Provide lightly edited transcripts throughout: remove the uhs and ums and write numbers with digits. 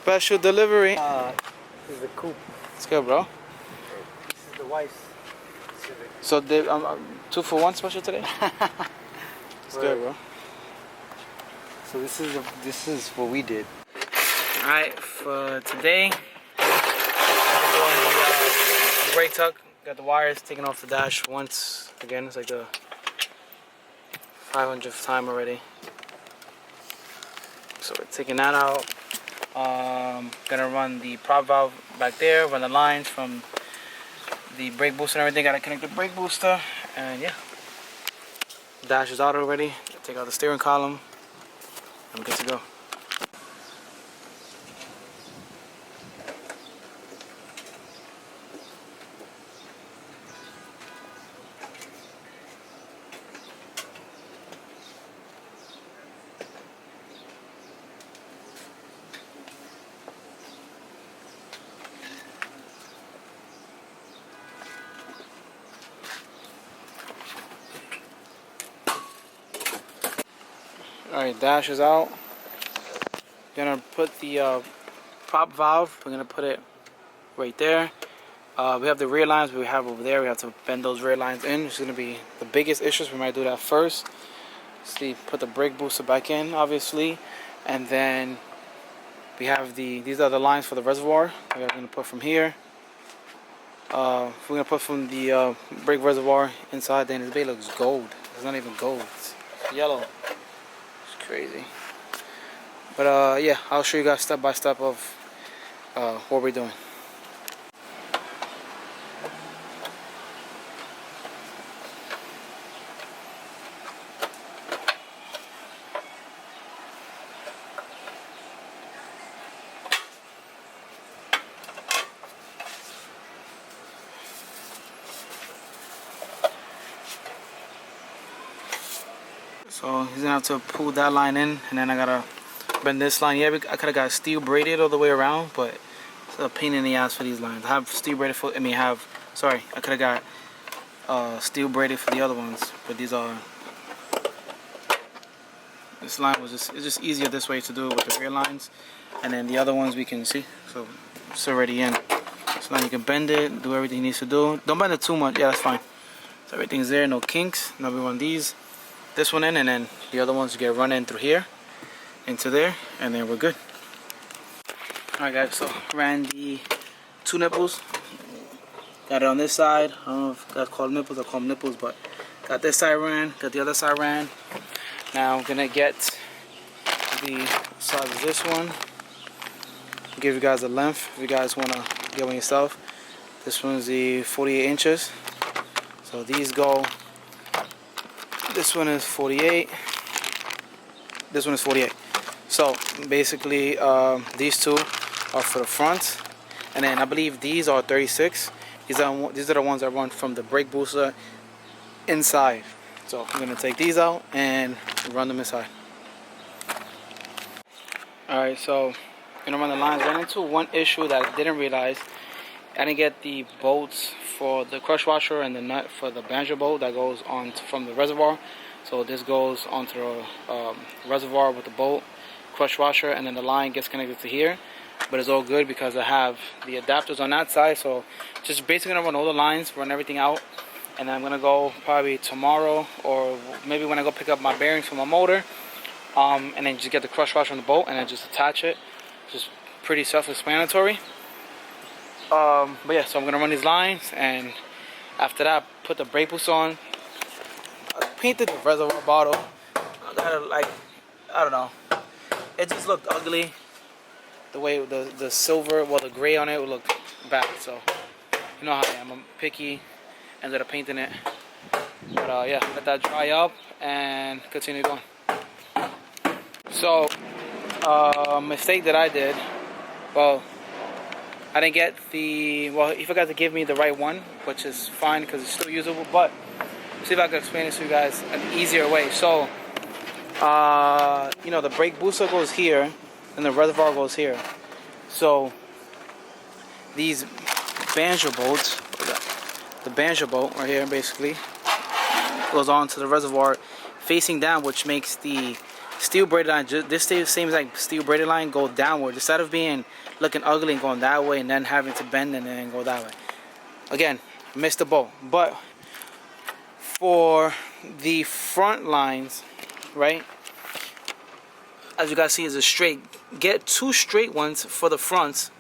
Special delivery. This is the coupe. It's good, bro. This is the wife's Civic. So they 2-for-1 special today. It's good, bro. So this is what we did. All right, for today, we're doing the brake tuck. Got the wires taken off the dash once again. It's like the 500th time already. So we're taking that out. Gonna run the prop valve back there, run the lines from the brake booster and everything. Gotta connect the brake booster, and yeah, dash is out already. Take out the steering column. I'm good to go. Alright, dash is out. Gonna put the prop valve, we're gonna put it right there. We have the rear lines we have over there. We have to bend those rear lines in. It's gonna be the biggest issues. We might do that first. See, put the brake booster back in, obviously, and then we have these are the lines for the reservoir. We're gonna put from here. We're gonna put from the brake reservoir inside. Then this bay looks gold. It's not even gold. It's yellow. Crazy. But yeah, I'll show you guys step by step of what we're doing. So he's gonna have to pull that line in, and then I gotta bend this line. Yeah, I could have got steel braided all the way around, but it's a pain in the ass for these lines. I have steel braided for. I could have got steel braided for the other ones, but these are. This line was it's just easier this way to do it with the rear lines, and then the other ones we can see. So it's already in. So now you can bend it, do everything it needs to do. Don't bend it too much. Yeah, that's fine. So everything's there, no kinks. Now we run this one in, and then the other ones get run in through here into there, and then we're good. Alright guys, so ran the 2 nipples, got it on this side. I don't know if that's called nipples or call them nipples, but got this side ran, got the other side ran. Now I'm gonna get the size of this one, give you guys a length if you guys want to get one yourself. This one's the 48 inches, so these go. This one is 48. This one is 48. So basically, these two are for the front, and then I believe these are 36. These are the ones that run from the brake booster inside. So I'm gonna take these out and run them inside. All right, so I'm gonna run the lines. Ran into one issue that I didn't realize. I didn't get the bolts for the crush washer and the nut for the banjo bolt that goes on from the reservoir. So this goes onto the reservoir with the bolt, crush washer, and then the line gets connected to here. But it's all good because I have the adapters on that side. So just basically gonna run all the lines, run everything out, and then I'm gonna go probably tomorrow or maybe when I go pick up my bearings for my motor, and then just get the crush washer on the bolt and then just attach it. Just pretty self-explanatory. But yeah, so I'm gonna run these lines, and after that, put the brake boost on. I painted the reservoir bottle. I gotta I don't know. It just looked ugly. The way the silver, well, the gray on it would look bad. So you know how I am. I'm picky. Ended up painting it. But yeah, let that dry up and continue going. So mistake that I did. Well, I didn't get he forgot to give me the right one, which is fine because it's still usable, but see if I can explain this to you guys an easier way. So, you know, the brake booster goes here, and the reservoir goes here. So, these banjo bolts, the banjo bolt right here basically, goes on to the reservoir facing down, which makes the steel braided line, this seems like steel braided line go downward instead of being looking ugly and going that way and then having to bend and then go that way. Again, missed the boat. But for the front lines, right, as you guys see, is a straight. Get 2 straight ones for the fronts,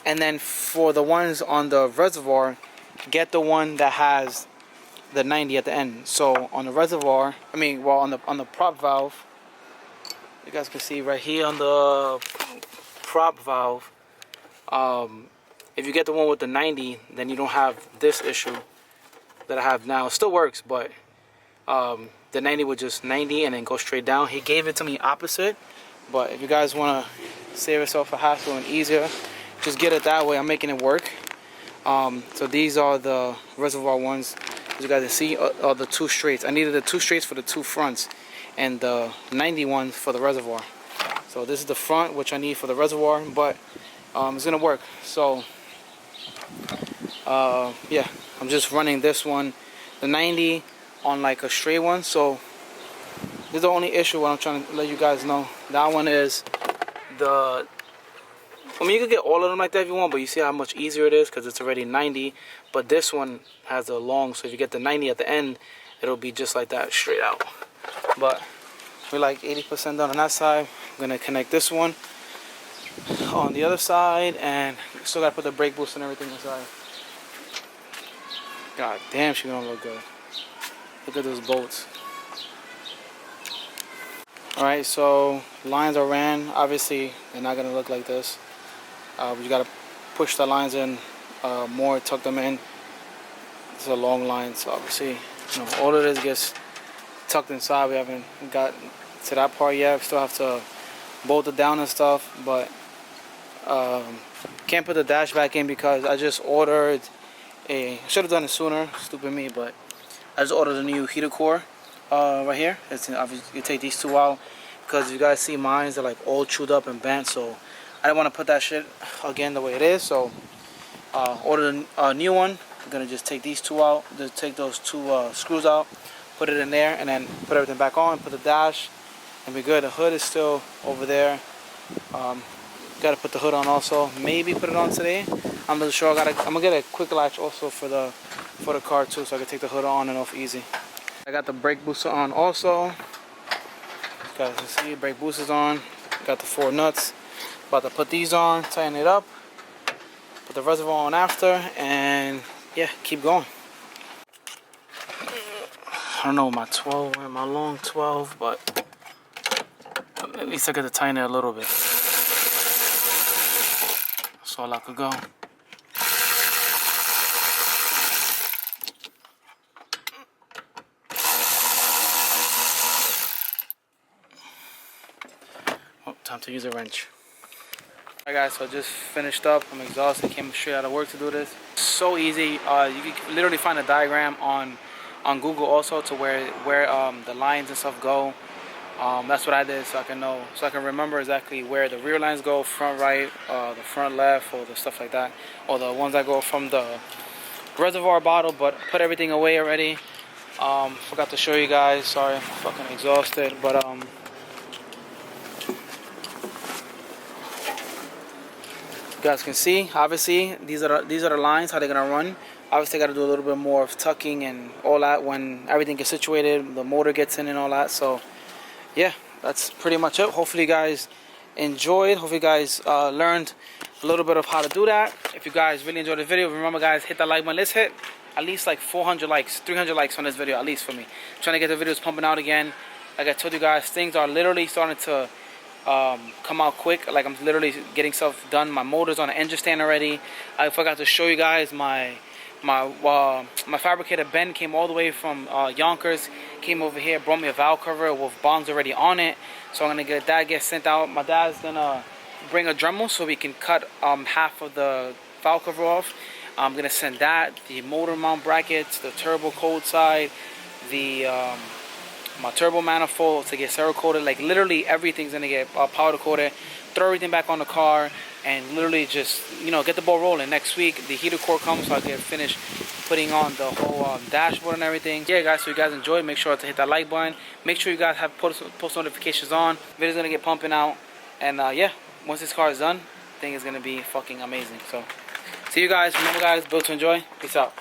and then for the ones on the reservoir, get the one that has the 90 at the end. So on the reservoir, on the prop valve, you guys can see right here on the prop valve, if you get the one with the 90, then you don't have this issue that I have now. It still works, but the 90 would just 90 and then go straight down. He gave it to me opposite, but if you guys want to save yourself a hassle and easier, just get it that way. I'm making it work. So these are the reservoir ones. As you guys can see, are the 2 straights. I needed the 2 straights for the 2 fronts and the 90 ones for the reservoir. So this is the front, which I need for the reservoir, but it's gonna work. So yeah, I'm just running this one, the 90, on like a straight one. So this is the only issue. What I'm trying to let you guys know, that one is the, you could get all of them like that if you want, but you see how much easier it is because it's already 90. But this one has a long, so if you get the 90 at the end, it'll be just like that, straight out. But we're like 80% done on that side. I'm gonna connect this one on the other side, and still gotta put the brake boost and everything inside. God damn, she gonna look good. Look at those bolts. Alright, so lines are ran. Obviously, they're not gonna look like this. You gotta push the lines in more, tuck them in. It's a long line, so obviously, all of this gets tucked inside. We haven't got to that part yet. We still have to bolt it down and stuff, but can't put the dash back in because I just ordered I should have done it sooner, stupid me, but I just ordered a new heater core right here. It's obviously, you take these 2 out because you guys see mine, they're like all chewed up and bent, so I didn't want to put that shit again the way it is. So ordered a new one. I'm gonna just take these 2 out, just take those 2 screws out, put it in there, and then put everything back on, put the dash, and be good. The hood is still over there. Gotta put the hood on also. Maybe put it on today. I'm not sure. I'm gonna get a quick latch also for the car too, so I can take the hood on and off easy. I got the brake booster on also. You guys can see brake boosters on. Got the 4 nuts. About to put these on, tighten it up, put the reservoir on after, and yeah, keep going. I don't know my 12, my long 12, but at least I get to tighten it a little bit. That's all I could go. Oh, time to use a wrench. Alright guys, so I just finished up. I'm exhausted, came straight out of work to do this. So easy. You can literally find a diagram on Google also to where the lines and stuff go. That's what I did, so I can know, so I can remember exactly where the rear lines go, front right, the front left, or the stuff like that, or the ones that go from the reservoir bottle. But put everything away already. Forgot to show you guys. Sorry, I'm fucking exhausted, but you guys can see, obviously these are the lines, how they're gonna run. Obviously, got to do a little bit more of tucking and all that when everything gets situated, the motor gets in and all that. So yeah, that's pretty much it. Hopefully you guys enjoyed. Hopefully you guys learned a little bit of how to do that. If you guys really enjoyed the video, remember guys, hit that like button. Let's hit at least like 400 likes, 300 likes on this video, at least for me. I'm trying to get the videos pumping out again. Like I told you guys, things are literally starting to come out quick. Like I'm literally getting stuff done. My motor's on the engine stand already. I forgot to show you guys my fabricator Ben came all the way from Yonkers, came over here, brought me a valve cover with bongs already on it. So I'm gonna get that sent out. My dad's gonna bring a Dremel so we can cut half of the valve cover off. I'm gonna send that, the motor mount brackets, the turbo cold side, the my turbo manifold to get Cerakoted. Like literally everything's gonna get powder coated. Throw everything back on the car. and literally just, you know, get the ball rolling. Next week the heater core comes, so I can finish putting on the whole dashboard and everything. Yeah guys, so you guys enjoy, make sure to hit that like button, make sure you guys have post notifications on. Video's gonna get pumping out, and yeah, once this car is done, I think it's gonna be fucking amazing. So see you guys. Remember guys, build to enjoy. Peace out.